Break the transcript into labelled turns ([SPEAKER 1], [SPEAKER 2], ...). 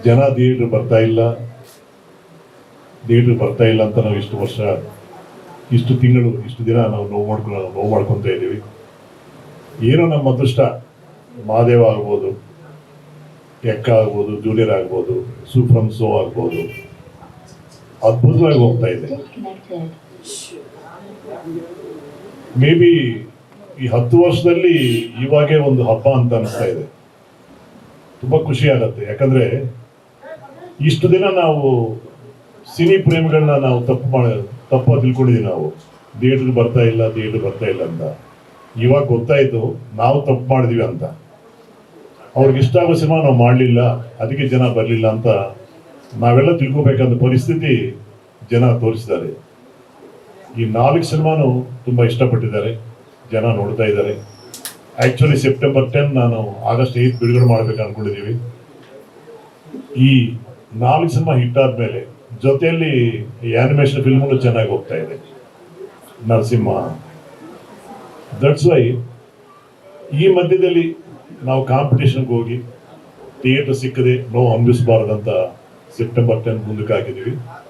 [SPEAKER 1] ಜನ ಥಿಯೇಟ್ರ್ ಬರ್ತಾ ಇಲ್ಲ ಅಂತ ನಾವು ಇಷ್ಟು ವರ್ಷ, ಇಷ್ಟು ತಿಂಗಳು, ಇಷ್ಟು ದಿನ ನಾವು ನೋವು ಮಾಡ್ಕೊತಾ ಇದ್ದೀವಿ. ಏನೋ ನಮ್ಮ ಅದೃಷ್ಟ, ಮಹಾದೇವ ಆಗ್ಬೋದು, ಎಕ್ಕ ಆಗ್ಬೋದು, ಜೂನಿಯರ್ ಆಗ್ಬೋದು, ಸೂಫ್ರಮ್ ಸೋ ಆಗ್ಬೋದು, ಅದ್ಭುತವಾಗಿ ಹೋಗ್ತಾ ಇದೆ. ಮೇ ಬಿ ಈ 10 ವರ್ಷದಲ್ಲಿ ಇವಾಗೇ ಒಂದು ಹಬ್ಬ ಅಂತ ಅನಿಸ್ತಾ ಇದೆ. ತುಂಬಾ ಖುಷಿ ಆಗತ್ತೆ. ಯಾಕಂದ್ರೆ ಇಷ್ಟು ದಿನ ನಾವು ಸಿನಿ ಪ್ರೇಮಿಗಳನ್ನ ನಾವು ತಪ್ಪ ತಿಳ್ಕೊಂಡಿದ್ದೀವಿ. ನಾವು ಥಿಯೇಟರ್ ಬರ್ತಾ ಇಲ್ಲ ಅಂತ. ಇವಾಗ ಗೊತ್ತಾಯ್ತು ನಾವು ತಪ್ಪು ಮಾಡಿದೀವಿ ಅಂತ. ಅವ್ರಿಗೆ ಇಷ್ಟ ಆಗೋ ಸಿನಿಮಾ ನಾವು ಮಾಡಲಿಲ್ಲ, ಅದಕ್ಕೆ ಜನ ಬರಲಿಲ್ಲ ಅಂತ ನಾವೆಲ್ಲ ತಿಳ್ಕೊಬೇಕಂತ ಪರಿಸ್ಥಿತಿ ಜನ ತೋರಿಸಿದ್ದಾರೆ. ಈ 4 ಸಿನಿಮಾನು ತುಂಬಾ ಇಷ್ಟಪಟ್ಟಿದ್ದಾರೆ, ಜನ ನೋಡ್ತಾ ಇದ್ದಾರೆ. ಆಕ್ಚುಲಿ ಸೆಪ್ಟೆಂಬರ್ 10 ನಾನು ಆಗಸ್ಟ್ 8 ಬಿಡುಗಡೆ ಮಾಡ್ಬೇಕು ಅನ್ಕೊಂಡಿದೀವಿ. ಈ 4 ಸಿನಿಮಾ ಹಿಟ್ ಆದ್ಮೇಲೆ ಜೊತೆಯಲ್ಲಿ ಆನಿಮೇಷನ್ ಫಿಲ್ಮ್ ಚೆನ್ನಾಗಿ ಹೋಗ್ತಾ ಇದೆ, ನರಸಿಂಹ. ದಟ್ಸ್ ವೈ ಈ ಮಧ್ಯದಲ್ಲಿ ನಾವು ಕಾಂಪಿಟೇಷನ್ಗೆ ಹೋಗಿ ಥಿಯೇಟರ್ ಸಿಕ್ಕದೆ ನೋವು ಅನುಭವಿಸಬಾರ್ದಂತ ಸೆಪ್ಟೆಂಬರ್ 10 ಮುಂದಕ್ಕೆ ಹಾಕಿದ್ದೀವಿ.